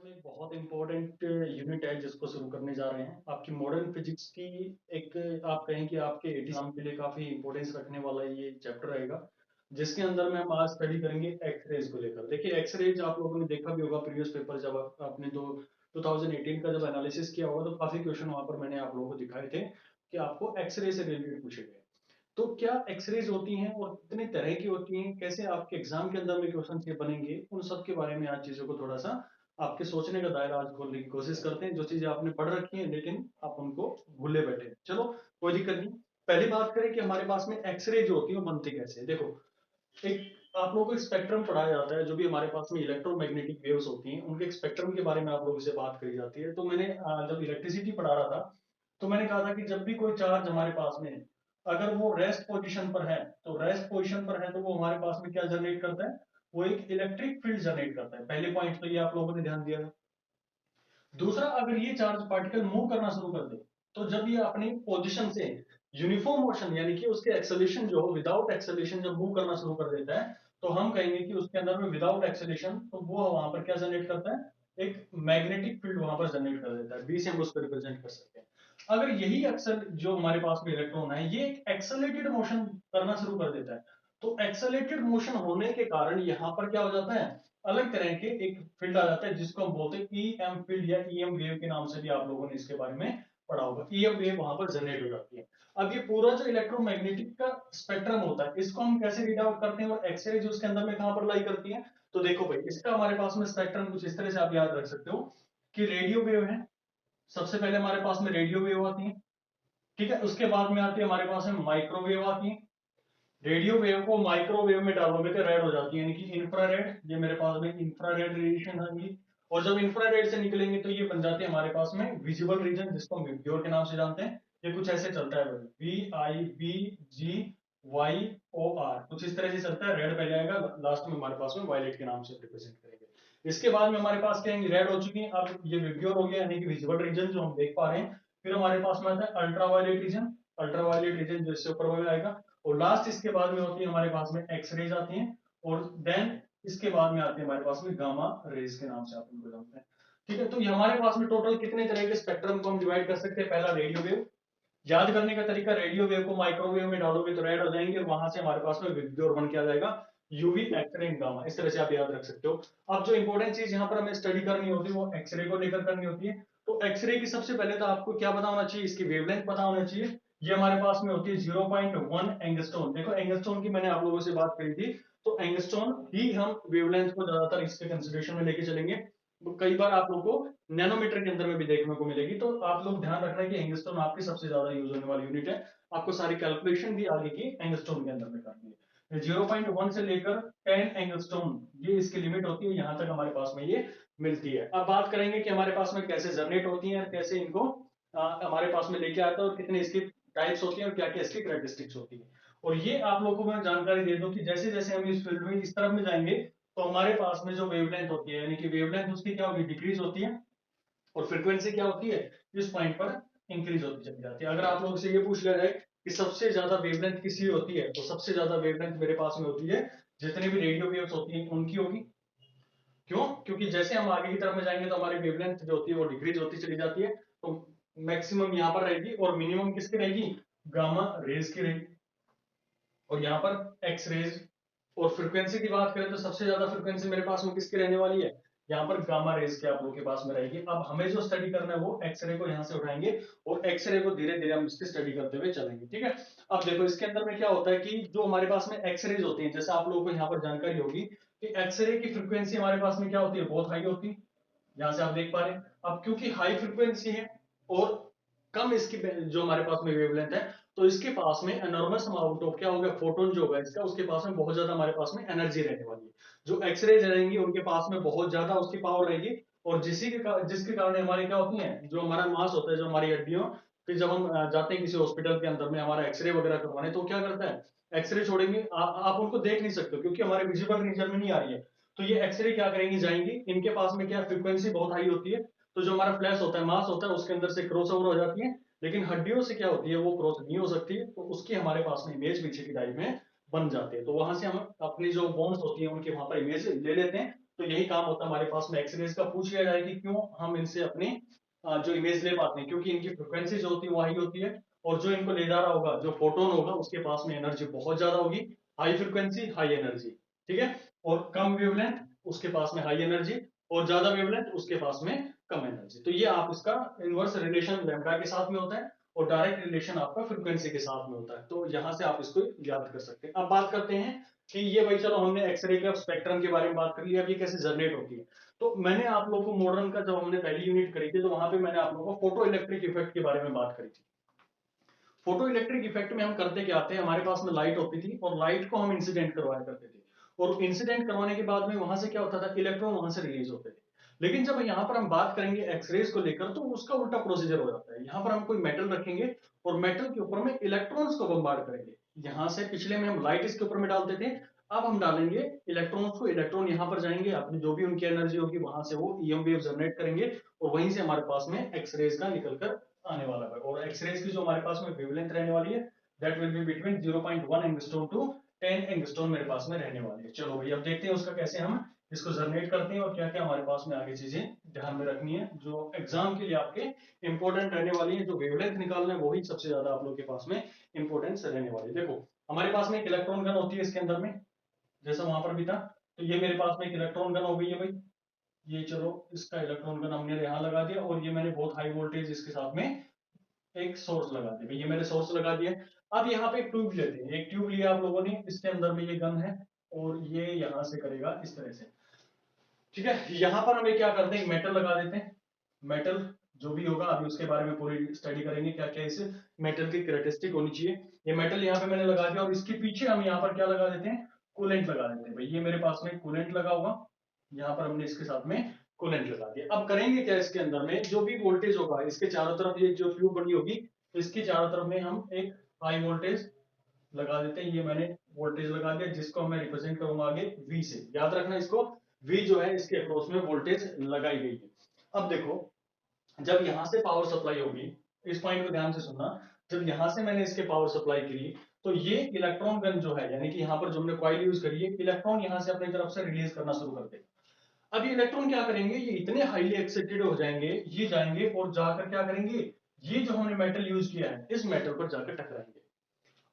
हम एक बहुत इम्पोर्टेंट यूनिट है जिसको शुरू करने जा रहे हैं। आपकी मॉडर्न फिजिक्स की एक आप कहें कि आपके एग्जाम के लिए काफ़ी इम्पोर्टेंस रखने वाला ये चैप्टर रहेगा, जिसके अंदर में हम आज स्टडी करेंगे एक्स-रेज़ को लेकर। देखिए एक्स-रेज़ आप लोगों ने देखा भी होगा प्रीवियस पेपर जब आपने 2018 का जब एनालिसिस किया होगा तो काफ़ी क्वेश्चन वहाँ पर मैंने आप लोगों को दिखाए थे कि आपको एक्स-रे से रिलेटेड पूछे गए। तो क्या एक्स-रेज़ होती हैं और कितने तरह की होती हैं? कैसे आपके एग्ज़ाम के अंदर में क्वेश्चन्स ये बनेंगे? उन सब के बारे में आज चीज़ों को थोड़ा-सा आपके सोचने का दायरा आज खोलने की कोशिश करते हैं। जो चीज़ें आपने पढ़ रखी हैं लेकिन आप उनको भूले बैठे हैं। चलो कोई दिक्कत नहीं। पहली बात करें कि हमारे पास में एक्स-रे जो होती है वो बनती कैसे है? देखो, एक आप लोगों को एक स्पेक्ट्रम पढ़ाया जाता है, जो भी हमारे पास में इलेक्ट्रोमैग्नेटिक वेव्स होती हैं, उनके एक स्पेक्ट्रम के बारे में आप लोगों से बात करी जाती है। तो मैंने जब इलेक्ट्रिसिटी पढ़ा रहा था, तो मैंने कहा था कि जब भी कोई चार्ज हमारे पास में है, अगर वो रेस्ट पोज़ीशन पर है, तो रेस्ट पोज़ीशन पर है तो वो हमारे पास में क्या जनरेट करता है? वो एक इलेक्ट्रिक फील्ड जनरेट करता है। पहले पॉइंट तो ये आप लोगों ने ध्यान दिया। दूसरा, अगर ये चार्ज पार्टिकल मूव करना शुरू कर दे, तो जब ये अपनी पोजीशन से यूनिफॉर्म मोशन यानी कि उसके एक्सेलरेशन जो हो विदाउट एक्सेलरेशन जब मूव करना शुरू कर देता है, तो हम कहेंगे कि उसके अंदर में विदाउट एक्सेलरेशन तो वो वहां पर क्या जनरेट करता है? एक मैग्नेटिक फील्ड वहां पर जनरेट कर देता है। बी से हम उसको रिप्रेजेंट कर सकते हैं। अगर यही एक्सल जो हमारे पास में इलेक्ट्रॉन है, ये एक एक्सेलरेटेड मोशन करना शुरू कर देता है, तो एक्सेलरेटेड मोशन होने के कारण यहां पर क्या हो जाता है? अलग तरह के एक फील्ड आ जाता है जिसको हम बोलते हैं ईएम फील्ड या ईएम वेव के नाम से भी आप लोगों ने इसके बारे में पढ़ा होगा। ईएम वेव वहां पर जनरेट हो जाती है। अब ये पूरा जो इलेक्ट्रोमैग्नेटिक का स्पेक्ट्रम होता है, इसको हम कैसे रीड आउट करते हैं और एक्सरे जो उसके अंदर में कहां पर लाई करती है? तो देखो भाई, इसका हमारे पास में स्पेक्ट्रम कुछ इस तरह से आप याद रख सकते हो कि रेडियो वेव है। सबसे पहले हमारे पास में रेडियो वेव आती है, ठीक है। उसके बाद में आती है हमारे पास में माइक्रोवेव आती है। रेडियो वेव को माइक्रोवेव में डालोगे तो रेड हो जाती है, यानी कि इंफ्रारेड। ये मेरे पास में इंफ्रारेड रेडिएशन आएंगी, और जब इंफ्रारेड से निकलेंगे तो ये बन जाते हैं हमारे पास में विजिबल रीजन, जिसको हम विब्ग्योर के नाम से जानते हैं। ये कुछ ऐसे चलता है, VIBGYOR, कुछ इस तरह से चलता है। रेड पहले आएगा, लास्ट में हमारे पास में वायलेट के नाम से रिप्रेजेंट करेंगे। इसके बाद में हमारे पास क्या है, रेड हो चुकी है। अब ये विब्ग्योर हो गया, यानी कि विजिबल रीजन जो हम देख पा रहे हैं। फिर हमारे पास में आता है अल्ट्रावायलेट रीजन। अल्ट्रावायलेट रीजन जिससे ऊपर वाले आएगा, और लास्ट इसके बाद में होती है हमारे पास में एक्स रेज आती हैं, और देन इसके बाद में आती है हमारे पास में गामा रेज के नाम से आप इनको जानते हैं। ठीक है, तो ये हमारे पास में टोटल कितने तरह के स्पेक्ट्रम को हम डिवाइड कर सकते हैं? पहला रेडियो वेव। याद करने का तरीका, रेडियो वेव को माइक्रोवेव में डालोगे तो रेड हो जाएंगे, और वहां से हमारे पास में विब्ग्योर बन के आ जाएगा यूवी, एक्सरे, गामा। इस तरह से आप याद रख सकते हो। अब जो इंपॉर्टेंट चीज यहाँ पर हमें स्टडी करनी होती है वो एक्सरे को लेकर करनी होती है। तो एक्सरे की सबसे पहले तो आपको क्या पता होना चाहिए? इसकी वेवलेंथ पता होना चाहिए। ये हमारे पास में होती है 0.1 एंगस्ट्रॉन। देखो एंगस्ट्रॉन की मैंने आप लोगों से बात करी थी, तो एंगस्ट्रॉन ही हम वेवलेंथ को ज्यादातर इसके कंसिडरेशन में लेके चलेंगे। तो कई बार आप लोगों को नैनोमीटर के अंदर में भी देखने को मिलेगी, तो आप लोग ध्यान रखना कि एंगस्ट्रॉन आपकी सबसे ज्यादा यूज होने वाली यूनिट है। आपको सारी कैलकुलेशन भी आगे की एंगस्ट्रॉन के अंदर में करनी है। 0.1 से लेकर 10 एंगस्ट्रॉन ये इसकी लिमिट होती है, यहां तक हमारे पास में ये मिलती है। अब बात करेंगे कि हमारे पास में कैसे जनरेट होती है, कैसे इनको हमारे पास में लेके आता है, और कितने इसकी टाइप्स होती है, और क्या क्या इसकी कैरेक्टरिस्टिक्स होती है। और ये आप लोगों को मैं जानकारी दे दूं कि जैसे जैसे हम इस फील्ड में इस तरफ में जाएंगे, तो हमारे पास में जो वेवलेंथ होती है, यानी कि वेवलेंथ उसकी क्या होगी? डिक्रीज होती है, और फ्रीक्वेंसी क्या होती है? इस पॉइंट पर इंक्रीज होती चली जाती है। अगर आप लोगों से ये पूछ लिया जाए कि सबसे ज्यादा वेवलेंथ किसकी होती है, तो सबसे ज्यादा वेवलेंथ मेरे पास में होती है जितने भी रेडियो वेव्स होती हैं उनकी होगी। क्यों? क्योंकि जैसे हम आगे की तरफ में जाएंगे तो हमारी वेवलेंथ जो होती है वो डिक्रीज होती चली जाती है। तो मैक्सिमम यहाँ पर रहेगी, और मिनिमम किसकी रहेगी? गामा रेज की रहेगी। और यहाँ पर एक्स रेज। और फ्रीक्वेंसी की बात करें तो सबसे ज्यादा फ्रीक्वेंसी मेरे पास में किसकी रहने वाली है? यहाँ पर गामा रेज के आप लोगों के पास में रहेगी। अब हमें जो स्टडी करना है वो एक्सरे को यहाँ से उठाएंगे, और एक्सरे को धीरे धीरे हम इसकी स्टडी करते हुए चलेंगे, ठीक है। अब देखो इसके अंदर में क्या होता है कि जो हमारे पास में एक्सरेज होती है, जैसे आप लोगों को यहाँ पर जानकारी होगी कि एक्सरे की फ्रीक्वेंसी हमारे पास में क्या होती है? बहुत हाई होती है। यहाँ से आप देख पा रहे हैं। अब क्योंकि हाई फ्रीक्वेंसी है और कम इसकी जो हमारे पास में वेवलेंथ है, तो इसके पास में एनॉर्मस अमाउंट ऑफ क्या होगा? फोटोन जो होगा इसका, उसके पास में बहुत ज्यादा हमारे पास में एनर्जी रहने वाली है। जो एक्सरेज रहेंगी उनके पास में बहुत ज्यादा उसकी पावर रहेगी, और जिसके कारण हमारे क्या होती है, जो हमारा मास होता है, जो हमारी हड्डियों, फिर जब हम जाते हैं किसी हॉस्पिटल के अंदर में हमारा एक्सरे वगैरह करवाने, तो क्या करता है? एक्सरे छोड़ेंगे, आप उनको देख नहीं सकते क्योंकि हमारे विजिबल रीजन में नहीं आ रही है। तो ये एक्सरे क्या करेंगी? जाएंगी, इनके पास में क्या फ्रीक्वेंसी बहुत हाई होती है, तो जो हमारा फ्लैश होता है, मास होता है, उसके अंदर से क्रॉस ओवर हो जाती है। लेकिन हड्डियों से क्या होती है? वो क्रॉस नहीं हो सकती, तो उसकी हमारे पास में इमेज पीछे की टाइप में बन जाती है। तो वहां से हम अपनी जो बोन्स होती है उनके वहां पर इमेज ले लेते हैं, तो यही काम होता है हमारे पास में एक्सरेज का। पूछ लिया जाए कि क्यों हम इनसे अपनी जो इमेज ले पाते हैं, क्योंकि इनकी फ्रिक्वेंसी जो होती है वो हाई होती है, और जो इनको ले जा रहा होगा, जो फोटोन होगा, उसके पास में एनर्जी बहुत ज्यादा होगी, हाई फ्रिक्वेंसी हाई एनर्जी, ठीक है। और कम वेवलेंथ उसके पास में हाई एनर्जी, और ज्यादा वेवलेंथ उसके पास में कम एनर्जी। तो ये आप इसका इनवर्स रिलेशन लैम्डा के साथ में होता है, और डायरेक्ट रिलेशन आपका फ्रिक्वेंसी के साथ में होता है। तो यहां से आप इसको याद कर सकते हैं। अब बात करते हैं कि ये भाई, चलो हमने एक्सरे का स्पेक्ट्रम के बारे में बात कर लिया, अब ये कैसे जनरेट होती है। तो मैंने आप लोगों को मॉडर्न का, जब हमने पहली यूनिट करी थी, तो वहां पे मैंने आप लोगों को फोटो इलेक्ट्रिक इफेक्ट के बारे में बात करी थी। फोटो इलेक्ट्रिक इफेक्ट में हम करते क्या आते हैं, हमारे पास में लाइट होती थी, और लाइट को हम इंसिडेंट करवाया करते थे, और इंसिडेंट करवाने के बाद में वहां से क्या होता था, इलेक्ट्रॉन वहां से रिलीज होते थे। लेकिन जब यहाँ पर हम बात करेंगे एक्सरेज को लेकर, तो उसका उल्टा प्रोसीजर हो जाता है। यहाँ पर हम कोई मेटल रखेंगे, और मेटल के ऊपर में इलेक्ट्रॉन्स को बम्बार्ड करेंगे। यहाँ से पिछले में हम लाइट इसके ऊपर में डालते थे, अब हम डालेंगे इलेक्ट्रॉन्स को। इलेक्ट्रॉन यहाँ पर जाएंगे, अपनी जो भी उनकी एनर्जी होगी वहां से वो ईएम वेव जनरेट करेंगे, और वहीं से हमारे पास में एक्सरेज का निकलकर आने वाला है। और एक्सरेज की जो हमारे पास में वेवलेंथ रहने वाली है, that will be between 0.1 angstrom to 10 angstrom मेरे पास में रहने वाली है। चलो भाई, अब देखते हैं उसका कैसे हम इसको जनरेट करते हैं, और क्या क्या हमारे पास में आगे चीजें ध्यान में रखनी है, जो एग्जाम के लिए आपके इंपॉर्टेंट रहने वाली है। जो वेवलेंथ निकालना है वही सबसे ज्यादा आप लोग के पास में इंपॉर्टेंस रहने वाली है। देखो, हमारे पास में एक इलेक्ट्रॉन गन होती है इसके अंदर में, जैसा वहां पर भी था। तो ये मेरे पास में एक इलेक्ट्रॉन गन हो गई है भाई। ये चलो, इसका इलेक्ट्रॉन गन हमने यहाँ लगा दिया, और ये मैंने बहुत हाई वोल्टेज इसके साथ में एक सोर्स लगा दिया। ये मैंने सोर्स लगा दिया। अब यहाँ पे एक ट्यूब लेते हैं, एक ट्यूब लिया आप लोगों ने, इसके अंदर में ये गन है, और ये यहाँ से करेगा इस तरह से, ठीक है। यहाँ पर हम क्या करते हैं, मेटल लगा देते हैं। मेटल जो भी होगा, अभी उसके बारे में पूरी स्टडी करेंगे, क्या क्या इस मेटल की कैरेक्टरिस्टिक होनी चाहिए। ये मेटल यहाँ पे मैंने लगा दिया, और इसके पीछे हम यहाँ पर क्या लगा देते हैं, कूलेंट लगा देते हैं भाई। ये मेरे पास में कूलेंट लगा होगा, यहाँ पर हमने इसके साथ में कूलेंट लगा दिया। अब करेंगे क्या, इसके अंदर में जो भी वोल्टेज होगा, इसके चारों तरफ ये जो ट्यूब बनी होगी, इसके चारों तरफ में हम एक हाई वोल्टेज लगा देते हैं। ये मैंने वोल्टेज लगा दिया, जिसको मैं रिप्रेजेंट करूंगा आगे वी से। याद रखना इसको, वी जो है इसके अक्रॉस में वोल्टेज लगाई गई है। अब देखो, जब यहां से पावर सप्लाई होगी, इस पॉइंट को ध्यान से सुनना, जब यहां से मैंने इसके पावर सप्लाई करी, तो ये इलेक्ट्रॉन गन जो है, यानी कि यहाँ पर जो हमने कॉइल यूज करी है, इलेक्ट्रॉन यहां से अपनी तरफ से रिलीज करना शुरू कर देगा। अब ये इलेक्ट्रॉन क्या करेंगे, ये इतने हाईली एक्साइटेड हो जाएंगे, ये जाएंगे और जाकर क्या करेंगे, ये जो हमने मेटल यूज किया है, इस मेटल पर जाकर टकराएंगे।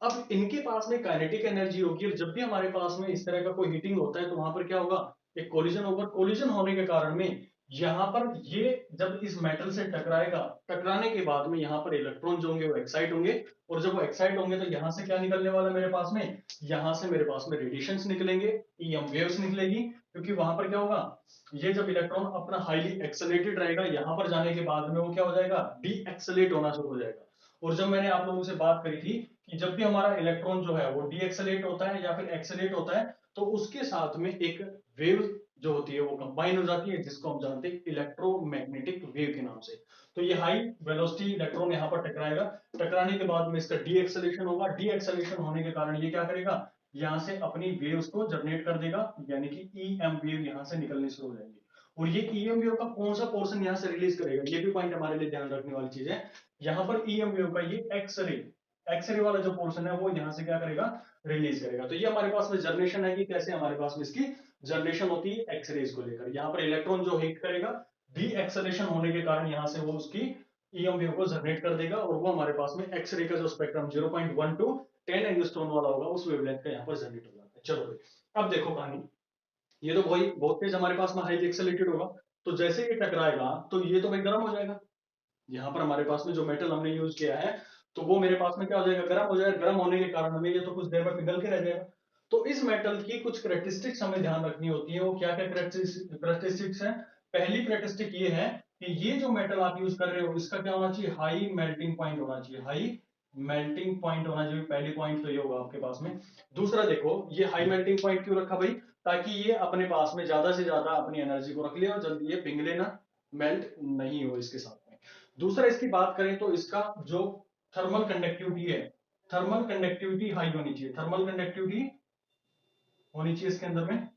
अब इनके पास में काइनेटिक एनर्जी होगी, और जब भी हमारे पास में इस तरह का कोई हीटिंग होता है, तो वहां पर क्या होगा, एक कोलिजन होगा। कोलिजन होने के कारण में यहाँ पर ये जब इस मेटल से टकराएगा, टकराने के बाद में यहाँ पर इलेक्ट्रॉन जो होंगे वो एक्साइट होंगे, और जब वो एक्साइट होंगे तो यहाँ से क्या निकलने वाला है मेरे पास में, यहाँ से मेरे पास में रेडिएशंस निकलेंगे, ईएम वेव्स निकलेगी। क्योंकि वहां पर क्या होगा, ये जब इलेक्ट्रॉन अपना हाईली एक्सेलेटेड रहेगा, यहाँ पर जाने के बाद में वो क्या हो जाएगा, डी एक्सेलेट होना शुरू हो जाएगा। और जब मैंने आप लोगों से बात करी थी कि जब भी हमारा इलेक्ट्रॉन जो है वो डी एक्सेलेट होता है या फिर एक्सेलेट होता है, तो उसके साथ में एक वेव जो होती है वो कंबाइन हो जाती है, जिसको हम जानते हैं इलेक्ट्रोमैग्नेटिक वेव के नाम से। तो ये हाई वेलोसिटी इलेक्ट्रॉन यहाँ पर टकराएगा, टकराने के बाद में इसका डी एक्सेलेशन होगा। डी एक्सेलेशन होने के कारण ये क्या करेगा, यहाँ से अपनी वेव्स को जनरेट कर देगा, यानी कि ईएम वेव यहाँ से निकलनी शुरू हो जाएंगी। और ये ईएम वेव का कौन सा पोर्शन यहाँ से रिलीज करेगा, ये भी पॉइंट हमारे लिए ध्यान रखने वाली चीज है। यहाँ पर ईएम वेव का ये एक्सरे वाला जो पोर्शन है वो यहाँ से क्या करेगा, रिलीज करेगा। तो ये हमारे पास में जनरेशन है कि कैसे हमारे पास में इसकी जनरेशन होती है एक्सरेज को लेकर। यहाँ पर इलेक्ट्रॉन जो हीट करेगा, डी एक्सेलेशन होने के कारण यहाँ से वो उसकी ईएम वेव को जनरेट कर देगा, और वो हमारे पास में एक्सरे का जो स्पेक्ट्रम 0.1 टू 10 एंगस्ट्रॉम वाला होगा, उस वेवलेंथ का यहाँ पर जनरेट हो जाता है। चलो भाई, अब देखो कहानी, ये तो भाई बहुत तेज हमारे पास में हाईली एक्सेलेटेड होगा, तो जैसे ये टकराएगा तो ये तो भाई गर्म हो जाएगा। यहाँ पर हमारे पास में जो मेटल हमने यूज किया है, तो वो मेरे पास में क्या हो जाएगा, गर्म हो जाएगा। गर्म होने के कारण हमें ये तो कुछ देर में पिघल के रह जाएगा। तो इस मेटल की कुछ करेक्टरिस्टिक्स हमें ध्यान रखनी होती है। वो क्या क्या करेक्टरिस्टिक्स है, पहली करेक्टरिस्टिक ये है कि ये जो मेटल आप यूज कर रहे हो, इसका क्या होना चाहिए, हाई मेल्टिंग पॉइंट होना चाहिए। हाई मेल्टिंग पॉइंट होना चाहिए, पहली पॉइंट तो ये होगा आपके पास में। दूसरा देखो, ये हाई मेल्टिंग पॉइंट क्यों रखा भाई, ताकि ये अपने पास में ज्यादा से ज्यादा अपनी एनर्जी को रख ले, और जल्दी ये पिघले ना, मेल्ट नहीं हो इसके साथ में। दूसरा इसकी बात करें तो इसका जो थर्मल कंडक्टिविटी है, थर्मल कंडक्टिविटी हाई होनी चाहिए। थर्मल कंडक्टिविटी होनी चाहिए इसके अंदर में,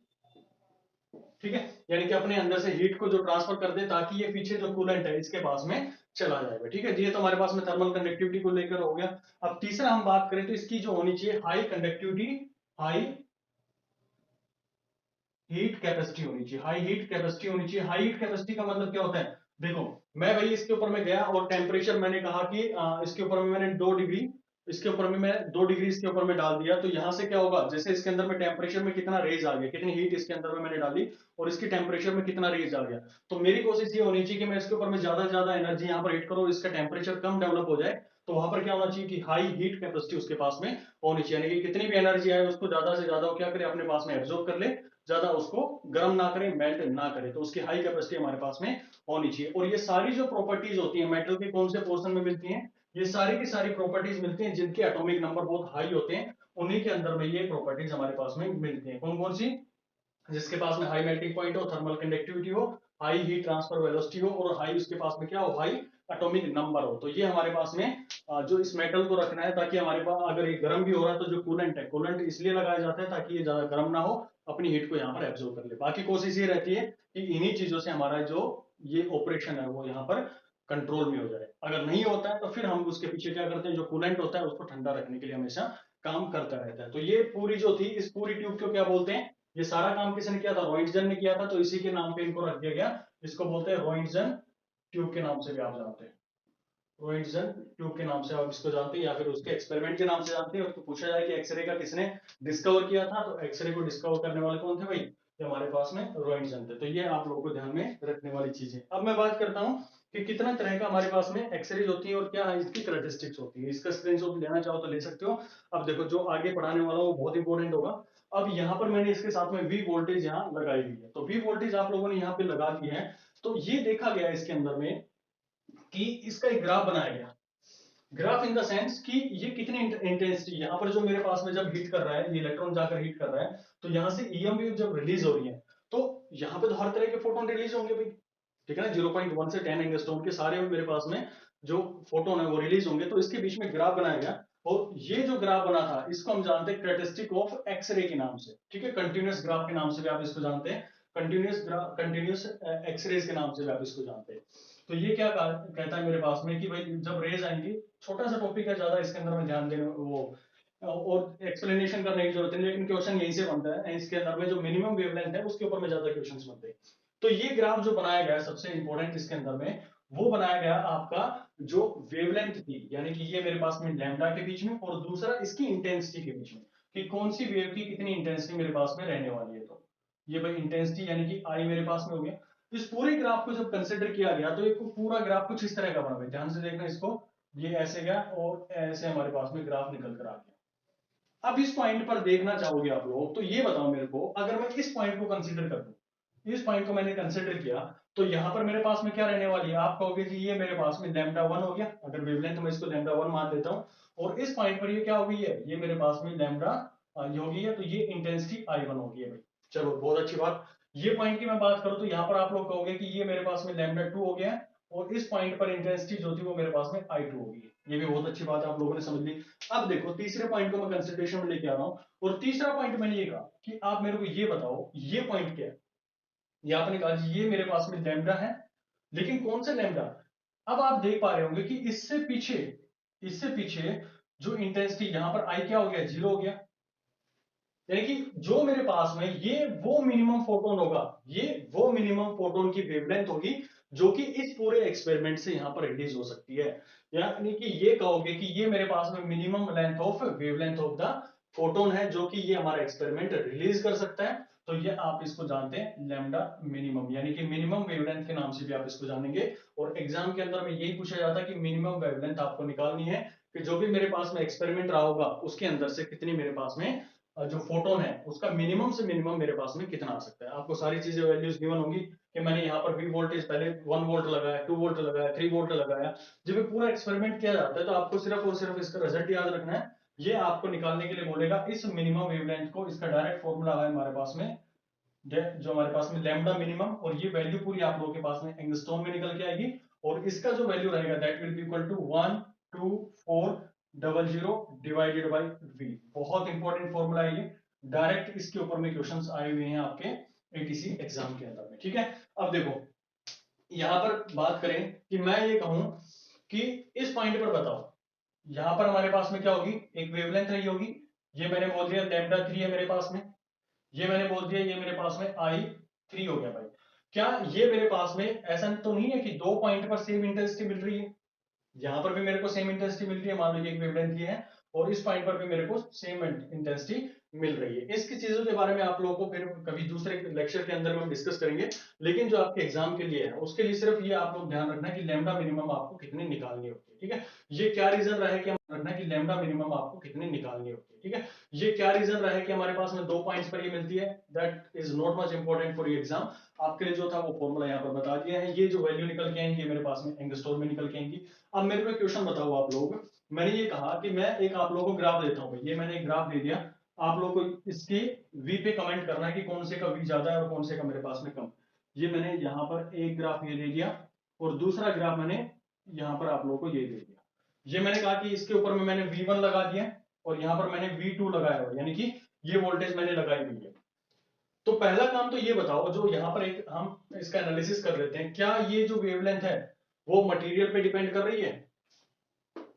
ठीक है। यानी कि अपने अंदर से हीट को जो ट्रांसफर कर दे, ताकि ये पीछे जो कूलेंट है इसके पास में चला जाएगा, ठीक है। ये तो हमारे पास में थर्मल कंडक्टिविटी को लेकर हो गया। अब तीसरा हम बात करें तो इसकी जो होनी चाहिए high conductivity, high heat capacity होनी चाहिए, हाई हीट कैपेसिटी होनी चाहिए। हाई हीट कैपेसिटी का मतलब क्या होता है? देखो, मैं भाई इसके ऊपर में गया और टेम्परेचर मैंने कहा कि इसके ऊपर में मैंने 2 डिग्री, इसके ऊपर में मैं 2 डिग्री इसके ऊपर में डाल दिया, तो यहां से क्या होगा, जैसे इसके अंदर में टेम्परेचर में कितना रेज आ गया, कितनी हीट इसके अंदर में मैंने डाली और इसकी टेम्परेचर में कितना रेज आ गया, तो मेरी कोशिश ये होनी चाहिए कि मैं इसके ऊपर में ज्यादा से ज्यादा एनर्जी यहाँ पर हिट करूँ, इसका टेम्परेचर कम डेवलप हो जाए। तो वहां पर क्या होना चाहिए कि हाई हीट कैपेसिटी उसके पास में होनी चाहिए, यानी कि कितनी भी एनर्जी आए उसको ज्यादा से ज्यादा क्या करे, अपने पास में एब्जॉर्ब कर ले, ज्यादा उसको गर्म ना करे, मेल्ट ना करे, तो उसकी हाई कैपेसिटी हमारे पास में होनी चाहिए। और ये सारी जो प्रॉपर्टीज होती है मेटल के कौन से पोर्शन में मिलती हैं, ये सारी की सारी प्रॉपर्टीज मिलती हैं जिनके एटॉमिक नंबर बहुत हाई होते हैं, उन्हीं के अंदर में ये प्रॉपर्टीज हमारे पास में मिलती हैं। कौन कौन सी? जिसके पास में हाई मेल्टिंग पॉइंट हो, थर्मल कंडक्टिविटी हो, हाई हीट ट्रांसफर वेलोसिटी हो, और हाई उसके पास में क्या हो, हाई एटॉमिक नंबर हो। तो ये हमारे पास में जो इस मेटल को रखना है, ताकि हमारे पास अगर ये गर्म भी हो रहा है तो जो कूलेंट है, कूलेंट इसलिए लगाया जाता है ताकि ये ज्यादा गर्म ना हो, अपनी हीट को यहाँ पर एब्जॉर्ब कर ले। बाकी कोशिश ये रहती है कि इन्हीं चीजों से हमारा जो ये ऑपरेशन है वो यहाँ पर कंट्रोल में हो जाए। अगर नहीं होता है तो फिर हम उसके पीछे क्या करते हैं, जो कूलेंट होता है उसको ठंडा रखने के लिए हमेशा काम करता रहता है। तो ये पूरी जो थी, इस पूरी ट्यूब को क्या बोलते हैं, ये सारा काम किसने किया था, रॉइंटजन ने किया था, तो इसी के नाम पे इनको रख दिया गया। इसको बोलते हैं रॉइंटजन ट्यूब के नाम से भी आप जानते हैं, रॉइंटजन ट्यूब के नाम से आप इसको जानते हैं, या फिर उसके एक्सपेरिमेंट के नाम से जानते हैं। और तो पूछा जाए कि एक्सरे का किसने डिस्कवर किया था, तो एक्सरे को डिस्कवर करने वाले कौन थे भाई, ये हमारे पास में रॉइंटजन थे। तो ये आप लोगों को ध्यान में रखने वाली चीज है। अब मैं बात करता हूँ कि कितना तरह का हमारे पास में एक्सरेज होती है और क्या है इसकी कैरेक्टरिस्टिक्स होती है। इसका स्क्रीनशॉट लेना चाहो तो ले सकते हो। अब देखो, जो आगे पढ़ाने वाला वो बहुत इंपॉर्टेंट होगा। अब यहाँ पर मैंने इसके साथ में वी वोल्टेज यहाँ लगाई हुई है, तो वी वोल्टेज आप लोगों ने यहाँ पे लगा दी है। तो ये देखा गया इसके अंदर में कि इसका एक ग्राफ बनाया गया, ग्राफ इन द सेंस कि ये कितनी इंटेंसिटी यहाँ पर जो मेरे पास में जब हीट कर रहा है, ये इलेक्ट्रॉन जाकर हीट कर रहा है, तो यहाँ से ईएम वेव जब रिलीज हो रही है, तो यहाँ पे तो हर तरह के फोटोन रिलीज होंगे भाई, ठीक है ना, 0.1 से 10 एंगस्ट्रॉम के सारे मेरे पास में जो फोटोन है वो रिलीज होंगे। तो इसके बीच में ग्राफ बनाया गया, और ये जो ग्राफ बना था इसको हम जानते हैं कैरेक्टरिस्टिक ऑफ एक्सरे के नाम से, ठीक है, कंटिन्यूअस ग्राफ के नाम से भी आप इसको जानते हैं, कंटिन्यूअस एक्सरेज के नाम से भी आप इसको जानते हैं। तो ये क्या कहता है मेरे पास में कि भाई जब रेज आएंगी, छोटा सा टॉपिक है, ज्यादा इसके अंदर में ध्यान देने वो और एक्सप्लेनेशन करने की जरूरत नहीं, लेकिन क्वेश्चन यहीं से बनता है, इसके अंदर में जो मिनिमम वेवलेंथ है उसके ऊपर में ज्यादा क्वेश्चन बनते हैं। तो ये ग्राफ जो बनाया गया है सबसे इंपॉर्टेंट इसके अंदर में, वो बनाया गया आपका जो वेवलेंथ थी, यानी कि ये मेरे पास में लैम्डा के बीच में, और दूसरा इसकी इंटेंसिटी के बीच में, कि कौन सी वेव की कितनी इंटेंसिटी मेरे पास में रहने वाली है। तो ये भाई इंटेंसिटी यानी कि आई मेरे पास में हो गया। इस पूरे ग्राफ को जब कंसिडर किया गया तो एक पूरा ग्राफ कुछ इस तरह का बना हुआ है, ध्यान से देखना इसको, ये ऐसे गया और ऐसे हमारे पास में ग्राफ निकल कर आ गया। अब इस पॉइंट पर देखना चाहोगे आप लोग, तो ये बताओ मेरे को, अगर मैं इस पॉइंट को कंसिडर कर दूं, इस पॉइंट को मैंने कंसिडर किया, तो यहां पर मेरे पास में क्या रहने वाली है, आप कहोगे कि ये मेरे पास में लैम्डा 1 हो गया, अगर वेवलेंथ मैं इसको लैम्डा 1 मान लेता हूं, और इस पॉइंट पर ये क्या हो गई है, ये मेरे पास में लैम्डा ये हो गई है, तो ये इंटेंसिटी I1 हो गई है भाई। चलो बहुत अच्छी बात। ये पॉइंट की मैं बात करूं तो यहाँ पर आप लोग कहोगे कि ये मेरे पास में लैम्डा 2 हो गया है, और इस पॉइंट पर इंटेंसिटी जो थी वो मेरे पास में I2 हो गई है। ये भी बहुत अच्छी बात आप लोगों ने समझ ली। अब देखो, तीसरे पॉइंट को मैं कंसिडरेशन में लेके आ रहा हूं, और तीसरा पॉइंट मैंने ये कहा कि आप मेरे को ये बताओ ये पॉइंट क्या है। ये आपने कहा जी ये मेरे पास में लैम्डा है, लेकिन कौन सा लैम्डा। अब आप देख पा रहे होंगे कि इससे पीछे जो इंटेंसिटी यहां पर आई क्या हो गया, 0 हो गया, यानी कि जो मेरे पास में ये वो मिनिमम फोटोन होगा, ये वो मिनिमम फोटोन की वेवलेंथ होगी जो कि इस पूरे एक्सपेरिमेंट से यहां पर रिलीज हो सकती है। यानी कि ये कहोगे कि ये मेरे पास में minimum length of wavelength of the photon है जो कि ये हमारा एक्सपेरिमेंट रिलीज कर सकता है। तो ये आप इसको जानते हैं लैम्डा मिनिमम, यानी कि मिनिमम वेवलेंथ के नाम से भी आप इसको जानेंगे। और एग्जाम के अंदर में यही पूछा जाता है कि मिनिमम वेवलेंथ आपको निकालनी है, कि जो भी मेरे पास में एक्सपेरिमेंट रहा होगा उसके अंदर से कितनी मेरे पास में जो फोटोन है उसका मिनिमम से मिनिमम मेरे पास में कितना आ सकता है। आपको सारी चीजें वैल्यूज गिवन होंगी कि मैंने यहाँ पर वी वोल्टेज पहले 1 वोल्ट लगाया, 2 वोल्ट लगाया, 3 वोल्ट लगाया। जब ये पूरा एक्सपेरिमेंट किया जाता है तो आपको सिर्फ और सिर्फ इसका रिजल्ट याद रखना है। ये आपको निकालने के लिए बोलेगा इस मिनिमम वेवलेंथ को, इसका डायरेक्ट फॉर्मूला है हमारे पास में, जो हमारे पास में लैम्डा मिनिमम, और ये वैल्यू पूरी आप लोगों के पास में एंगस्ट्रॉम में निकल के आएगी। और इसका जो वैल्यू रहेगा that will be equal to 12400 divided by V. बहुत इंपॉर्टेंट फॉर्मूला है ये, डायरेक्ट इसके ऊपर में क्वेश्चंस आए हुए हैं आपके एटीसी एग्जाम के अंदर में, ठीक है। अब देखो, यहां पर बात करें कि मैं ये कहूं कि इस पॉइंट पर बताओ, यहां पर हमारे पास में क्या होगी, एक वेवलेंथ रही होगी, ये मैंने बोल दिया लैम्डा 3 है मेरे पास में, ये मैंने बोल दिया ये मेरे पास में I3 हो गया भाई। क्या ये मेरे पास में ऐसा तो नहीं है कि 2 पॉइंट पर सेम इंटेंसिटी मिल रही है? यहां पर भी मेरे को सेम इंटेंसिटी मिल रही है, मान लो ये एक वेवलेंथ ये है, और इस पॉइंट पर भी मेरे को सेम इंटेंसिटी मिल रही है। इसकी चीजों के बारे में आप लोगों को फिर कभी दूसरे लेक्चर के अंदर में हम डिस्कस करेंगे, लेकिन जो आपके एग्जाम के लिए है उसके लिए सिर्फ ये आप लोग ध्यान रखना है कि लैम्डा मिनिमम आपको कितनी निकालनी होती है, ठीक है। ये क्या रीजन रहा है कि रखना है कि लैम्डा मिनिमम आपको कितनी निकालनी होती है, ठीक है। ये क्या रीजन रहा है कि हमारे पास में 2 पॉइंट्स पर ये मिलती है, that is not much important for your exam. आपके लिए जो था वो फॉर्मूला यहाँ पर बता दिया है। ये जो वैल्यू निकल के आएंगी मेरे पास में एंगस्ट्रॉम में निकल के आएंगी। अब मेरे को क्वेश्चन बताओ आप लोग, मैंने ये कहा कि मैं एक आप लोगों को ग्राफ देता हूं, ये मैंने एक ग्राफ दे दिया, आप लोगों को इसकी वी पे कमेंट करना है कि कौन से का वी ज्यादा है और कौन से का मेरे पास में कम। ये मैंने यहाँ पर एक ग्राफ ये दे दिया और दूसरा ग्राफ मैंने यहाँ पर आप लोगों को ये दे दिया। ये मैंने कहा कि इसके ऊपर में मैंने V1 लगा दिया और यहाँ पर मैंने V2 लगाया हुआ, यानी कि ये वोल्टेज मैंने लगाई हुई है। तो पहला काम तो ये बताओ, जो यहाँ पर एक हम इसका एनालिसिस कर लेते हैं, क्या ये जो वेवलेंथ है वो मटेरियल पे डिपेंड कर रही है?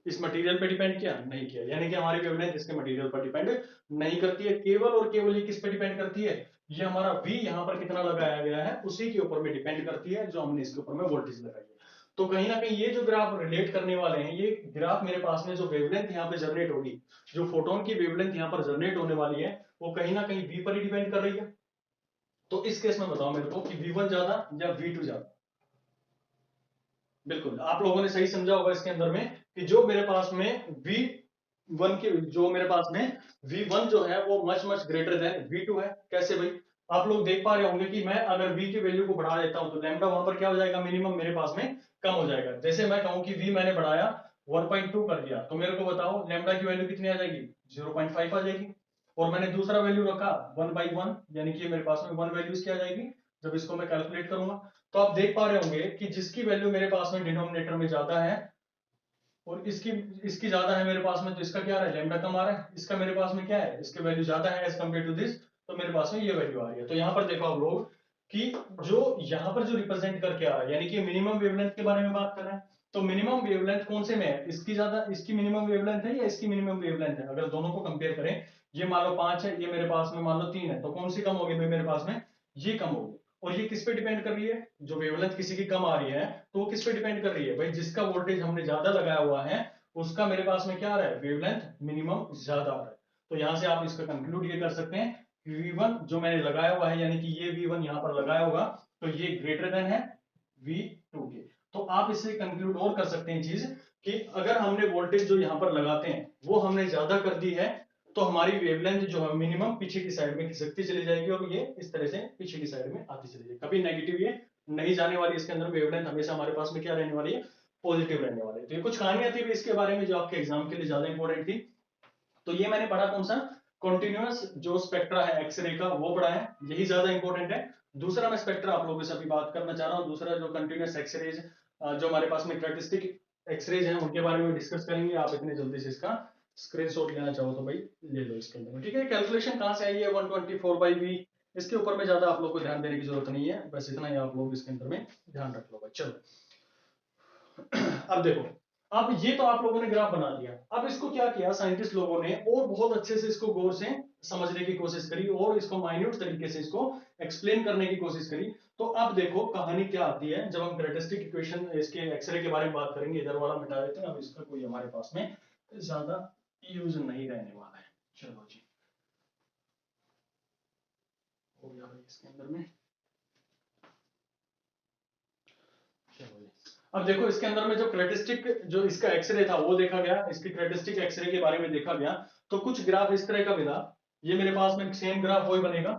इस मटेरियल पे डिपेंड किया नहीं किया, यानी कि हमारी वेवलेंथ इसके मटेरियल पर डिपेंड नहीं करती है। केवल और केवल ये किस पे डिपेंड करती है? ये हमारा V यहाँ पर कितना लगाया गया है उसी के ऊपर में डिपेंड करती है, जो हमने इसके ऊपर में वोल्टेज लगाई है। तो कहीं ना कहीं ये जो ग्राफ रिलेट करने वाले हैं, ये ग्राफ मेरे पास में जो वेवलेंथ यहाँ पे जनरेट होगी, जो फोटोन की वेवलेंथ यहाँ पर जनरेट होने वाली है, वो कहीं ना कहीं V पर ही डिपेंड कर रही है। तो इस केस में बताओ मेरे को कि V1 ज्यादा या V2 ज्यादा? बिल्कुल, आप लोगों ने सही समझा होगा इसके अंदर में कि जो मेरे पास में V1 की जो मेरे पास में V1 जो है वो much much greater than V2 है। कैसे भाई? आप लोग देख पा रहे होंगे कि मैं अगर V की वैल्यू को बढ़ा देता हूं तो लैम्डा वहां पर क्या हो जाएगा, मिनिमम मेरे पास में कम हो जाएगा। जैसे मैं कहूं कि V मैंने बढ़ाया 1.2 कर दिया, तो मेरे को बताओ लैम्डा की वैल्यू कितनी आ जाएगी? 0.5 आ जाएगी। और मैंने दूसरा वैल्यू रखा 1/1, यानी कि मेरे पास में 1 वैल्यूज क्या आ जाएगी जब इसको मैं कैलकुलेट करूंगा। तो आप देख पा रहे होंगे कि जिसकी वैल्यू मेरे पास में डिनोमिनेटर में ज्यादा है और इसकी इसकी ज्यादा है मेरे पास में, तो इसका क्या है, लैम्डा कम आ रहा है। इसका मेरे पास में क्या है, इसकी वैल्यू ज्यादा है एज कम्पेयर टू दिस, तो मेरे पास में ये वैल्यू आ रही है। तो यहाँ पर देखो आप लोग कि जो यहाँ पर जो रिप्रेजेंट करके आ रहा है, यानी कि मिनिमम वेवलेंथ के बारे में बात कर रहे हैं, तो मिनिमम वेवलेंथ कौन से में है, इसकी ज्यादा इसकी मिनिमम वेवलेंथ है या इसकी मिनिमम वेवलेंथ है? अगर दोनों को कंपेयर करें, ये मान लो 5 है, ये मेरे पास में मान लो 3 है, तो कौन सी कम होगी मेरे पास में? ये कम होगी। और ये किस पे डिपेंड कर रही है? जो वेवलेंथ किसी की कम आ रही है तो वो किस पे डिपेंड कर रही है भाई? जिसका वोल्टेज हमने ज्यादा लगाया हुआ है उसका मेरे पास में क्या आ रहा है, वेवलेंथ मिनिमम ज्यादा आ रहा है। तो यहां से आप इसका कंक्लूड ये कर सकते हैं कि V1 जो मैंने लगाया हुआ है, यानी कि ये V1 यहां पर लगाया होगा, तो ये ग्रेटर देन है V2 के। तो आप इससे कंक्लूड और कर सकते हैं चीज कि अगर हमने वोल्टेज जो यहां पर लगाते हैं वो हमने ज्यादा कर दी है, तो हमारी वेवलेंथ जो है मिनिमम पीछे की साइड में खिसकती चली जाएगी और ये इस तरह से पीछे की साइड में आती चली जाएगी। कभी नेगेटिव ये नहीं जाने वाली, इसके अंदर वेवलेंथ हमेशा हमारे पास में क्या रहने वाली है, पॉजिटिव रहने वाले। तो ये कुछ कहानियां थी इसके बारे में जो आपके एग्जाम के लिए ज्यादा इंपॉर्टेंट थी। तो ये मैंने पढ़ा कौन सा, कॉन्टिन्यूअस जो स्पेक्ट्रा है एक्सरे का वो पढ़ा है, यही ज्यादा इंपॉर्टेंट है। दूसरा मैं स्पेक्ट्रा आप लोगों से अभी बात करना चाह रहा हूँ, दूसरा जो कंटिन्यूअस एक्सरेज जो हमारे पास में कैरेक्टरिस्टिक एक्सरेज है उनके बारे में डिस्कस करेंगे। आप इतने जल्दी से इसका स्क्रीनशॉट लेना चाहो तो भाई ले लो इसके अंदर, ठीक है। कैलकुलेशन कहाँ से आई है 124/V, इसके ऊपर में ज्यादा आप लोग को ध्यान देने की जरूरत नहीं है, बस इतना ही आप लोग इसके अंदर में ध्यान रख लो भाई। चलो अब देखो, अब ये तो आप लोगों ने ग्राफ बना दिया, अब इसको क्या किया साइंटिस्ट लोगों ने, और बहुत अच्छे से इसको गौर से समझने की कोशिश करी और इसको माइन्यूट तरीके से इसको एक्सप्लेन करने की कोशिश करी। तो अब देखो कहानी क्या आती है जब हम कैरेक्टरिस्टिक इक्वेशन इसके एक्सरे के बारे में बात करेंगे। इधर वाला मिटा देते हैं, अब इसका कोई हमारे पास में ज्यादा यूज नहीं रहने वाला है। चलो जी, हो गया भाई इसके अंदर में। चलो जी, अब देखो इसके अंदर में जो कैरेक्टरिस्टिक जो इसका एक्सरे था वो देखा गया, इसकी कैरेक्टरिस्टिक एक्सरे के बारे में देखा गया। तो कुछ ग्राफ इस तरह का मिला, ये मेरे पास में सेम ग्राफ वही बनेगा।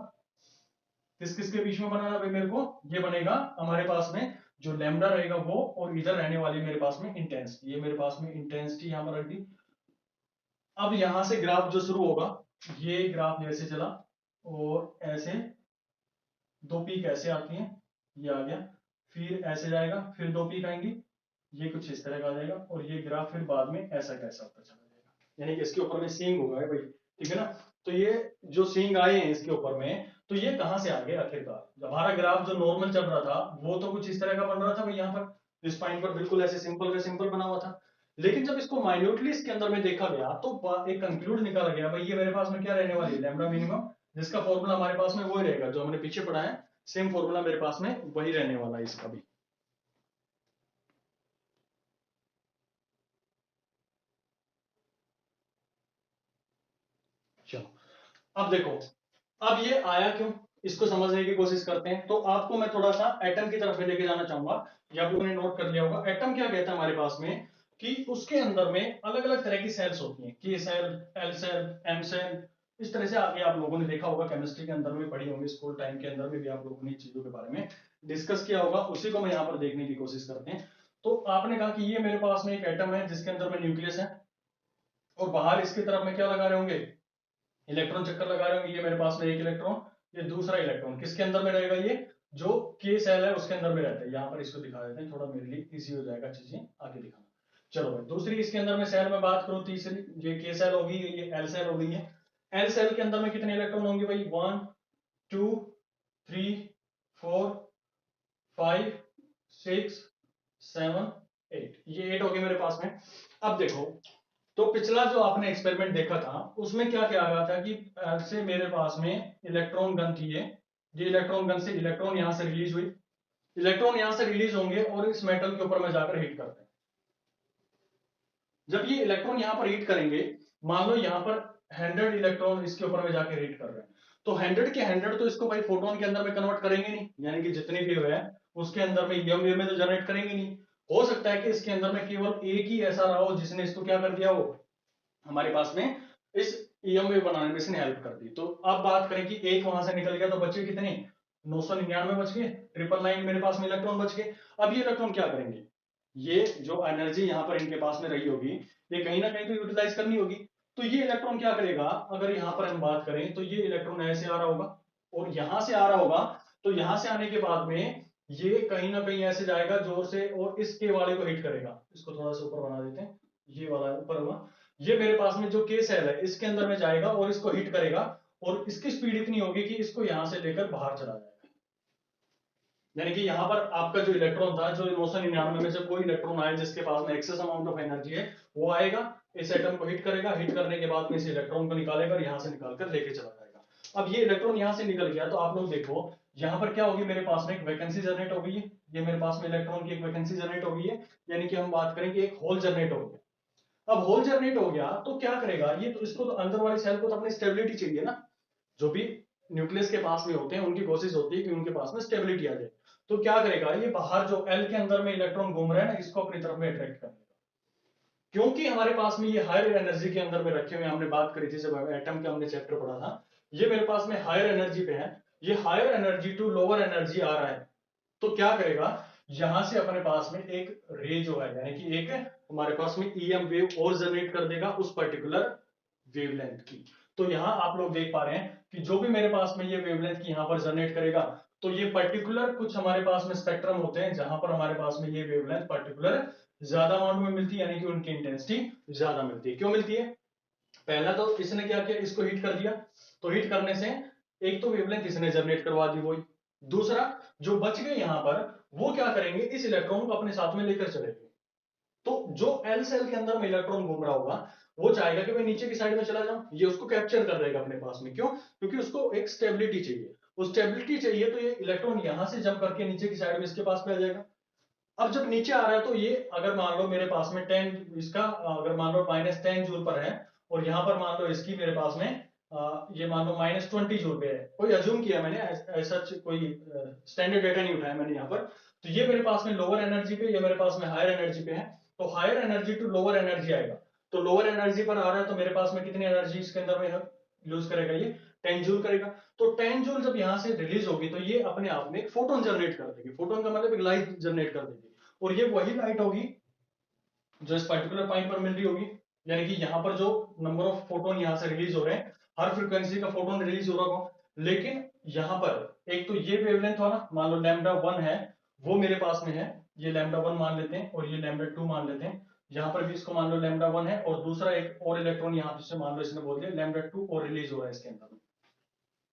किस किस के बीच में बनाना है भाई मेरे को, ये बनेगा हमारे पास में जो लैम्डा रहेगा वो, और इधर रहने वाली मेरे पास में इंटेंसिटी, ये मेरे पास में इंटेंसिटी यहां पर रख दी। अब यहां से ग्राफ जो शुरू होगा, ये ग्राफ ऐसे चला और ऐसे दो पीक ऐसे आती हैं, ये आ गया, फिर ऐसे जाएगा, फिर दो पीक आएंगी, ये कुछ इस तरह का आ जाएगा, और ये ग्राफ फिर बाद में ऐसा कैसा होता चला जाएगा, यानी कि इसके ऊपर में सींग होगा भाई, ठीक है ना। तो ये जो सींग आए हैं इसके ऊपर में, तो ये कहां से आ गए आखिरकार? जब हमारा ग्राफ जो नॉर्मल चल रहा था वो तो कुछ इस तरह का बन रहा था भाई, यहाँ पर इस पॉइंट पर बिल्कुल ऐसे सिंपल का सिंपल बना हुआ था। लेकिन जब इसको माइन्यूटली इसके अंदर में देखा गया तो एक कंक्लूड निकाला गया भाई, ये मेरे पास में क्या रहने वाली है, लैम्डा मिनिमम जिसका फॉर्मूला हमारे पास में वही रहेगा जो हमने पीछे पढ़ा है, सेम फॉर्मूला मेरे पास में वही रहने वाला है इसका भी। चलो अब देखो, अब ये आया क्यों, इसको समझने की कोशिश करते हैं। तो आपको मैं थोड़ा सा एटम की तरफ में लेके जाना चाहूंगा। ये आप लोगों ने नोट कर लिया होगा, एटम क्या कहता है हमारे पास में, कि उसके अंदर में अलग अलग तरह की सेल्स होती हैं, K cell, L cell, M cell, इस तरह से आगे आप लोगों ने देखा होगा, केमिस्ट्री के अंदर में पढ़ी होंगी, स्कूल टाइम के अंदर में भी आप लोगों ने चीजों के बारे में डिस्कस किया होगा, उसी को मैं यहाँ पर देखने की कोशिश करते हैं। तो आपने कहा कि ये मेरे पास में एक एटम है जिसके अंदर में न्यूक्लियस है, और बाहर इसकी तरफ में क्या लगा रहे होंगे, इलेक्ट्रॉन चक्कर लगा रहे होंगे। ये मेरे पास में एक इलेक्ट्रॉन, ये दूसरा इलेक्ट्रॉन किसके अंदर में रहेगा, ये जो के सेल है उसके अंदर में रहता है। यहाँ पर इसको दिखा देते हैं, थोड़ा मेरे लिए इजी हो जाएगा चीजें आगे दिखाना। चलो भाई, दूसरी इसके अंदर में सेल में बात करूं, तीसरी ये के सेल होगी, ये एल सेल हो गई है। एल सेल के अंदर में कितने इलेक्ट्रॉन होंगे भाई, 1 2 3 4 5 6 7 8, ये 8 हो गए मेरे पास में। अब देखो, तो पिछला जो आपने एक्सपेरिमेंट देखा था उसमें क्या क्या गया था कि से मेरे पास में इलेक्ट्रॉन गन थी, ये इलेक्ट्रॉन गन से इलेक्ट्रॉन यहां से रिलीज हुई, इलेक्ट्रॉन यहां से रिलीज होंगे और इस मेटल के ऊपर में जाकर हिट करते हैं। जब ये इलेक्ट्रॉन यहां पर हिट करेंगे, मान लो यहां पर 100 इलेक्ट्रॉन इसके ऊपर में जाकर हिट कर रहे हैं, तो 100 के 100 तो इसको भाई फोटोन के अंदर में कन्वर्ट करेंगे नहीं, यानी कि जितने भी हुए उसके अंदर में ईएम वेव में तो जनरेट करेंगे नहीं। हो सकता है कि इसके अंदर में केवल एक ही ऐसा रहा हो जिसने इसको क्या कर दिया हो, हमारे पास में इस ईएम वेव बनाने में इसने हेल्प कर दी। तो अब बात करें कि एक वहां से निकल गया तो बचे कितने, 999 बच गए, 999 मेरे पास में इलेक्ट्रॉन बच गए। अब ये इलेक्ट्रॉन क्या करेंगे, ये जो एनर्जी यहां पर इनके पास में रही होगी, ये कहीं ना कहीं तो यूटिलाइज करनी होगी। तो ये इलेक्ट्रॉन क्या करेगा, अगर यहां पर हम बात करें तो ये इलेक्ट्रॉन ऐसे आ रहा होगा और यहां से आ रहा होगा, तो यहां से आने के बाद में ये कहीं ना कहीं ऐसे जाएगा जोर से और इस के वाले को हिट करेगा। इसको थोड़ा सा ऊपर बना देते हैं, ये वाला ऊपर हुआ, ये मेरे पास में जो के सेल है इसके अंदर में जाएगा और इसको हिट करेगा, और इसकी स्पीड इतनी होगी कि इसको यहां से लेकर बाहर चला जाएगा। यानी कि यहाँ पर आपका जो इलेक्ट्रॉन था, जो 999 में से कोई इलेक्ट्रॉन आया जिसके पास में एक्सेस अमाउंट ऑफ एनर्जी है, वो आएगा, इस एटम को हिट करेगा, हिट करने के बाद में इस इलेक्ट्रॉन को निकालेगा और यहाँ से निकालकर लेके चला जाएगा। अब ये इलेक्ट्रॉन यहाँ से निकल गया, तो आप लोग देखो यहाँ पर क्या होगी, मेरे पास में एक वैकेंसी जनरेट हो गई है, ये मेरे पास में इलेक्ट्रॉन की एक वैकेंसी जनरेट हो गई है, यानी कि हम बात करें कि एक होल जनरेट हो गया। अब होल जनरेट हो गया तो क्या करेगा ये, तो इसको तो अंदर वाली सेल को तो अपनी स्टेबिलिटी चाहिए ना, जो भी न्यूक्लियस के पास में होते हैं उनकी कोशिश होती है कि उनके पास में स्टेबिलिटी आ जाए। तो क्या करेगा ये, बाहर जो एल के अंदर में इलेक्ट्रॉन घूम रहे हैं ना, इसको अपनी तरफ में अट्रैक्ट करेगा। क्योंकि हमारे पास में ये हायर एनर्जी के अंदर में रखे हुए, हमने बात करी थी जब एटम के हमने चैप्टर पढ़ा था, ये मेरे पास में हायर एनर्जी पे है, ये higher energy to lower energy आ रहा है। तो क्या करेगा, यहां से अपने पास में एक रे जो है, यानी कि एक हमारे पास में ईएम वेव और जनरेट कर देगा उस पर्टिकुलर वेवलेंथ की। तो यहां आप लोग देख पा रहे हैं कि जो भी मेरे पास में ये वेवलेंथ की यहां पर जनरेट करेगा, तो ये पर्टिकुलर कुछ हमारे पास में स्पेक्ट्रम होते हैं जहां पर हमारे पास में ये वेवलेंथ पर्टिकुलर ज्यादा अमाउंट में मिलती है, यानी कि उनकी इंटेंसिटी ज्यादा मिलती है। क्यों मिलती है, पहला तो इसने क्या किया, इसको हिट कर दिया, तो हिट करने से एक तो वेवलेंथ इसने जनरेट करवा दी वही, दूसरा जो बच गए यहां पर, वो क्या करेंगे, इस इलेक्ट्रॉन को अपने साथ में लेकर चलेंगे। तो जो एल सेल के अंदर में इलेक्ट्रॉन घूम रहा होगा, वो चाहेगा कि मैं नीचे की साइड में चला जाऊं, ये उसको कैप्चर कर रहेगा अपने पास में। क्यों, क्योंकि उसको एक स्टेबिलिटी चाहिए, वो स्टेबिलिटी चाहिए, तो ये इलेक्ट्रॉन यहां से जंप करके नीचे की साइड में इसके पास में आ जाएगा। अब जब नीचे आ रहा है तो ये अगर मान लो मेरे पास में 10, इसका अगर मान लो -10 जूल पर है, और यहां पर मान लो इसकी मेरे पास में ये मान लो -20 जूल पे है, कोई अज्यूम किया मैंने, ऐसा कोई स्टैंडर्ड डेटा नहीं उठाया मैंने यहाँ पर। तो ये मेरे पास में लोअर एनर्जी पे, ये मेरे पास में हायर एनर्जी पे है, तो higher energy to lower energy आएगा। तो लोअर एनर्जी पर आ रहा है तो मेरे पास में कितनी एनर्जी इसके अंदर में यूज करेगा, ये 10 जूल करेगा। तो 10 जूल जब यहां से रिलीज होगी तो ये अपने आप में एक फोटोन जनरेट कर देगी, फोटोन का मतलब एक लाइट जनरेट कर देगी, और ये वही लाइट होगी जो इस पर्टिकुलर पॉइंट पर मिल रही होगी। यानी कि यहाँ पर जो नंबर ऑफ फोटोन यहाँ से रिलीज हो रहे हैं, हर फ्रीक्वेंसी का फोटोन रिलीज हो रहा होगा, लेकिन यहाँ पर एक तो ये वेवलेंथ वाला मान लो λ1 है, वो मेरे पास में है, ये λ1 मान लेते हैं, और ये λ2 मान लेते हैं। यहाँ पर भी इसको मान लो λ1 है, और दूसरा एक और इलेक्ट्रॉन यहाँ से मान लो इसने बोल दिया λ2 और रिलीज हो रहा है इसके अंदर।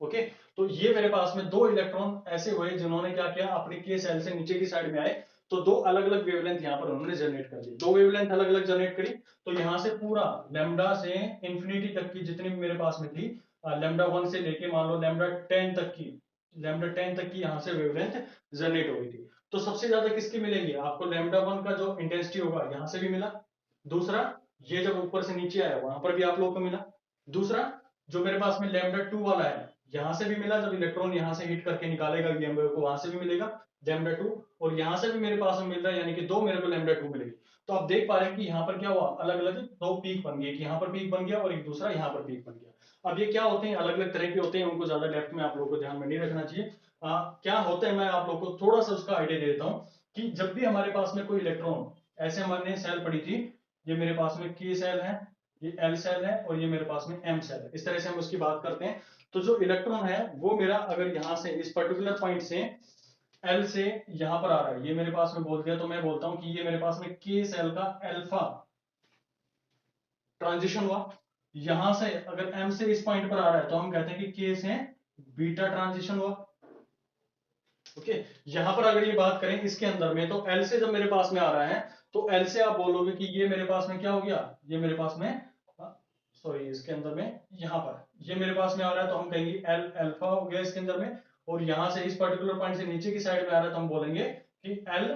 ओके, तो ये मेरे पास में दो इलेक्ट्रॉन ऐसे हुए जिन्होंने क्या किया, अपनी के सेल से नीचे की साइड में आए, तो दो अलग अलग वेवलेंथ यहाँ पर उन्होंने जनरेट कर दी, दो वेवलेंथ अलग अलग जनरेट करी। तो यहाँ से पूरा लैम्डा से इंफिनिटी तक की जितनी भी मेरे पास में थी, लैम्डा 1 से लेके मान लो लैम्डा 10 तक की, लैम्डा 10 तक की यहाँ से वेवलेंथ जनरेट हो गई थी। तो सबसे ज्यादा किसकी मिलेंगी आपको, लैम्डा 1 का जो इंटेंसिटी होगा यहाँ से भी मिला, दूसरा ये जब ऊपर से नीचे आया वहां पर भी आप लोगों को मिला, दूसरा जो मेरे पास में लैम्डा 2 वाला है यहां से भी मिला, जब इलेक्ट्रॉन यहां से हिट करके निकालेगा वीएम को वहां से भी मिलेगा लैम्डा 2, और यहां से भी मेरे पास में मिल रहा है, यानी कि दो मेरे को लैम्डा 2 मिलेगी। तो आप देख पा रहे हैं कि यहाँ पर क्या हुआ, अलग अलग दो पीक बन गए, यहाँ पर पीक बन गया और एक दूसरा यहाँ पर पीक बन गया। अब ये क्या होते हैं, अलग अलग तरह के होते हैं, उनको ज्यादा डेप्थ में आप लोगों को ध्यान में नहीं रखना चाहिए। क्या होता है मैं आप लोग को थोड़ा सा उसका आइडिया दे देता हूँ कि जब भी हमारे पास में कोई इलेक्ट्रॉन, ऐसे हमारे सेल पड़ी थी, ये मेरे पास में के सेल है, ये एल सेल है और ये मेरे पास में एम सेल है, इस तरह से हम उसकी बात करते हैं। तो जो इलेक्ट्रॉन है वो मेरा अगर यहां से इस पर्टिकुलर पॉइंट से एल से यहां पर आ रहा है, ये मेरे पास में बोल दिया, तो मैं बोलता हूं कि ये मेरे पास में के सेल का अल्फा ट्रांजिशन हुआ। यहां से अगर एम से इस पॉइंट पर आ रहा है तो हम कहते हैं कि के से बीटा ट्रांजिशन हुआ। ओके, यहां पर अगर ये बात करें इसके अंदर में, तो एल से जब मेरे पास में आ रहा है तो एल से आप बोलोगे कि ये मेरे पास में क्या हो गया, ये मेरे पास में, सॉरी इसके अंदर में यहां पर ये मेरे पास में आ रहा है तो हम कहेंगे एल अल्फा हो गया इसके अंदर में, और यहां से इस पर्टिकुलर पॉइंट से नीचे की साइड में आ रहा है तो हम बोलेंगे कि एल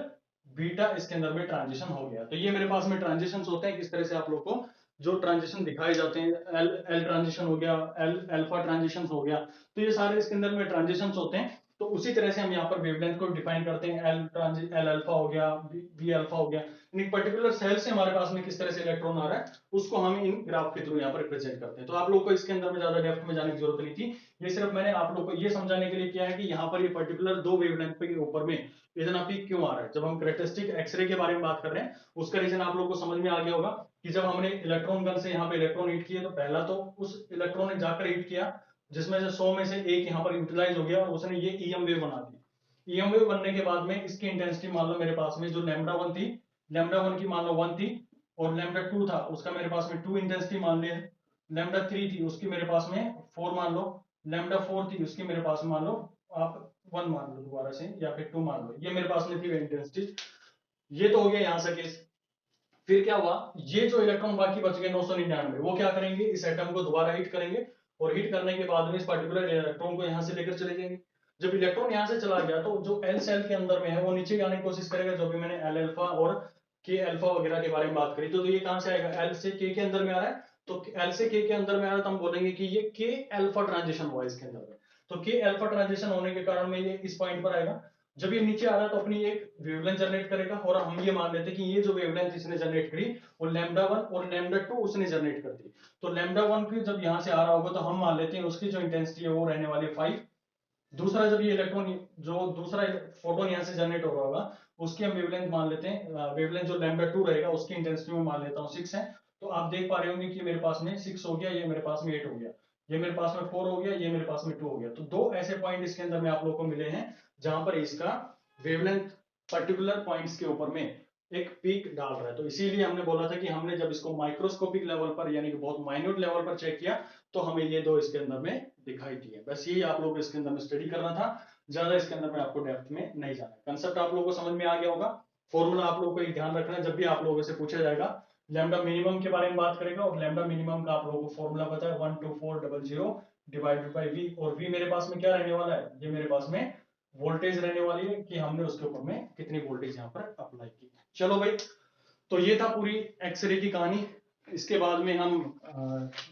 बीटा इसके अंदर में ट्रांजिशन हो गया। तो ये मेरे पास में ट्रांजिशन होते हैं, किस तरह से आप लोग को जो ट्रांजिशन दिखाए जाते हैं, एल एल ट्रांजिशन हो गया, एल अल्फा ट्रांजिशन हो गया, तो ये सारे इसके अंदर में ट्रांजिशन होते हैं। तो उसी तरह से हम यहाँ पर वेवलेंथ को डिफाइन करते हैं, एल अल्फा हो गया, बी अल्फा हो गया, इन पर्टिकुलर सेल से हमारे पास में किस तरह से इलेक्ट्रॉन आ रहा है उसको हम इन ग्राफ के थ्रू यहाँ पर रिप्रेजेंट करते हैं। तो आप लोग को इसके अंदर में ज्यादा डेप्थ में जाने की जरूरत नहीं थी, ये सिर्फ मैंने आप लोग को ये समझाने के लिए किया है कि यहाँ पर ये पर्टिकुलर दो वेवलेंथ के ऊपर में इतना पीक क्यों आ रहा है। जब हम कैरेक्टरिस्टिक एक्सरे के बारे में बात कर रहे हैं उसका रीजन आप लोग को समझ में आ गया होगा कि जब हमने इलेक्ट्रॉन गन से यहाँ पे इलेक्ट्रॉन हीट किए तो पहला तो उस इलेक्ट्रॉन ने जाकर हीट किया जिसमें से 100 में से एक यहाँ पर यूटिलाइज हो गया और उसने ये ईएम वेव बना दी। ईएम वेव बनने के बाद में इसकी इंटेंसिटी मान लो मेरे पास में जो लैम्डा 1 थी, लैम्डा 1 की मान लो 1 थी, और लैम्डा 2 था उसका मेरे पास में 2 इंटेंसिटी मान ले, लैम्डा 3 थी उसकी मेरे पास में 4 मान लो, लैम्डा 4 थी उसकी मेरे पास में मान लो आप 1 मान लो दोबारा से, या फिर 2 मान लो, ये मेरे पास में थी इंटेंसिटी। ये तो हो गया यहां से केस। फिर क्या हुआ, ये जो इलेक्ट्रॉन बाकी बच गए 999 वो क्या करेंगे, इस एटम को दोबारा हीट करेंगे और हीट करने के बाद में इस पर्टिकुलर इलेक्ट्रॉन को यहां से लेकर चले जाएंगे। जब इलेक्ट्रॉन यहां से चला गया तो जो एल सेल के अंदर में है वो नीचे आने की कोशिश करेगा, जो भी मैंने एल अल्फा और के अल्फा वगैरह के बारे में बात करी। तो ये कहां से आएगा, एल से के अंदर में आ रहा है, तो एल से के अंदर में आ रहा है तो हम बोलेंगे कि ये के अल्फा ट्रांजिशन हुआ इसके अंदर में। तो के अल्फा ट्रांजिशन होने के कारण में ये इस पॉइंट पर आएगा। जब ये नीचे आ रहा है तो अपनी एक वेवलेंथ जनरेट करेगा, और हम ये मान लेते हैं कि ये जो वेवलेंथ इसने जनरेट करी वो लैम्डा 1 और लैम्डा 2 उसने जनरेट कर दी। तो लैम्डा 1 की जब यहां से आ रहा होगा तो हम मान लेते हैं उसकी जो इंटेंसिटी है वो रहने वाली है 5। दूसरा जब ये इलेक्ट्रॉन जो दूसरा फोटोन यहां से जनरेट हो रहा होगा उसकी हम वेवलेंथ मान लेते हैं, वेवलेंथ जो लैम्डा 2 रहेगा उसकी इंटेंसिटी में मान लेता हूं 6 है। तो आप देख पा रहे होंगे कि मेरे पास में 6 हो गया, ये मेरे पास में 8 हो गया, ये मेरे पास में 4 हो गया, ये मेरे पास में 2 हो गया। तो दो ऐसे पॉइंट इसके अंदर में आप लोग को मिले हैं जहां पर इसका वेवलेंथ पर्टिकुलर पॉइंट्स के ऊपर में एक पीक डाल रहा है। तो इसीलिए हमने बोला था कि हमने जब इसको माइक्रोस्कोपिक लेवल पर यानी कि बहुत माइन्यूट लेवल पर चेक किया तो हमें ये दो इसके अंदर में दिखाई दिए। बस यही आप लोग इसके अंदर में स्टडी करना था, ज्यादा इसके अंदर में आपको डेप्थ में नहीं जाना। कंसेप्ट आप लोगों को समझ में आ गया होगा। फॉर्मूला आप लोगों को एक ध्यान रखना है, जब भी आप लोगों से पूछा जाएगा लैम्डा मिनिमम के बारे में बात करेगा और लैम्डा मिनिमम का आप लोगों को फॉर्मूला पता है 12400 डिवाइडेड बाई वी, और वी मेरे पास में क्या रहने वाला है, ये मेरे पास में वोल्टेज रहने वाली है कि हमने उसके ऊपर में कितनी वोल्टेज यहाँ पर अप्लाई की। चलो भाई, तो ये था पूरी एक्सरे की कहानी। इसके बाद में हम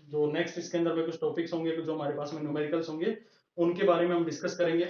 जो नेक्स्ट इसके अंदर में कुछ टॉपिक्स होंगे जो हमारे पास में न्यूमेरिकल्स होंगे उनके बारे में हम डिस्कस करेंगे।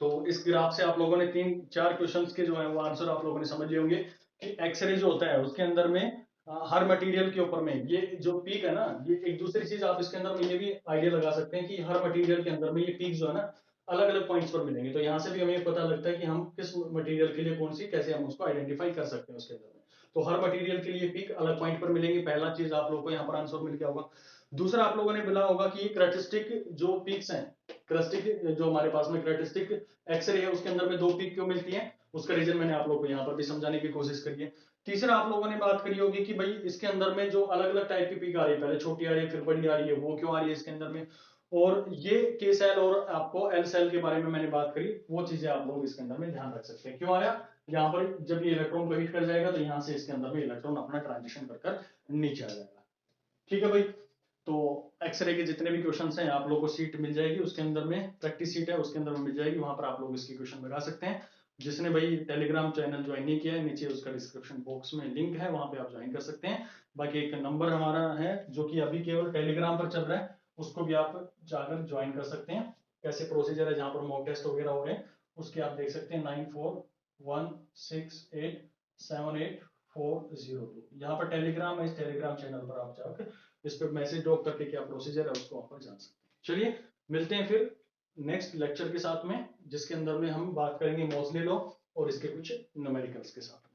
तो इस ग्राफ से आप लोगों ने 3-4 क्वेश्चंस के जो है वो आंसर आप लोगों ने समझ लिए होंगे कि एक्सरे जो होता है उसके अंदर में हर मटेरियल के ऊपर में ये जो पीक है ना, ये एक दूसरी चीज आप इसके अंदर में ये भी आइडिया लगा सकते हैं कि हर मटेरियल के अंदर में ये पीक जो है ना अलग अलग पॉइंट्स पर मिलेंगे। तो यहाँ से भी हमें पता लगता है कि हम किस मटेरियल के लिए कौन सी कैसे हम उसको आइडेंटिफाई कर सकते हैं उसके अंदर में। तो हर मटेरियल के लिए पीक अलग पॉइंट पर मिलेंगे, पहला चीज आप लोगों को यहाँ पर आंसर मिल गया होगा। दूसरा आप लोगों ने बोला होगा कि कैरेक्टरिस्टिक जो पीक्स हैं, कैरेक्टरिस्टिक जो हमारे पास में कैरेक्टरिस्टिक एक्सरे है उसके अंदर में दो पीक क्यों मिलती है, उसका रीजन मैंने आप लोगों को यहाँ पर भी समझाने की कोशिश करी है। तीसरा आप लोगों ने बात करी होगी कि भाई इसके अंदर में जो अलग अलग टाइप की पीक आ रही है, पहले छोटी आ रही है फिर बड़ी आ रही है, वो क्यों आ रही है इसके अंदर में, और ये के सेल और आपको एल सेल के बारे में मैंने बात करी, वो चीजें आप लोग इसके अंदर में ध्यान रख सकते हैं। क्यों आया, यहाँ पर जब ये इलेक्ट्रॉन को हिट कर जाएगा तो यहाँ से इसके अंदर में इलेक्ट्रॉन अपना ट्रांजिशन कर नीचे आ जाएगा। ठीक है भाई, तो एक्सरे के जितने भी क्वेश्चंस हैं आप लोगों को सीट मिल जाएगी, उसके अंदर में प्रैक्टिस सीट है उसके अंदर में मिल जाएगी, वहां पर आप लोग इसके क्वेश्चन लगा सकते हैं। जिसने भाई टेलीग्राम चैनल ज्वाइन नहीं किया है, नीचे उसका डिस्क्रिप्शन बॉक्स में लिंक है, वहां पे आप ज्वाइन कर सकते हैं। बाकी एक नंबर हमारा है जो कि अभी केवल टेलीग्राम पर चल रहा है, उसको भी आप जाकर ज्वाइन कर सकते हैं। कैसे प्रोसीजर है, जहां पर मॉक टेस्ट वगैरह हो रहे हैं उसके आप देख सकते हैं 9416878402। यहाँ पर टेलीग्राम है, इस टेलीग्राम चैनल पर आप जाकर इस पर मैसेज ड्रॉप करके क्या प्रोसीजर है उसको आप जान सकते हैं। चलिए मिलते हैं फिर नेक्स्ट लेक्चर के साथ में, जिसके अंदर में हम बात करेंगे मोज़ले लॉ और इसके कुछ न्यूमेरिकल्स के साथ।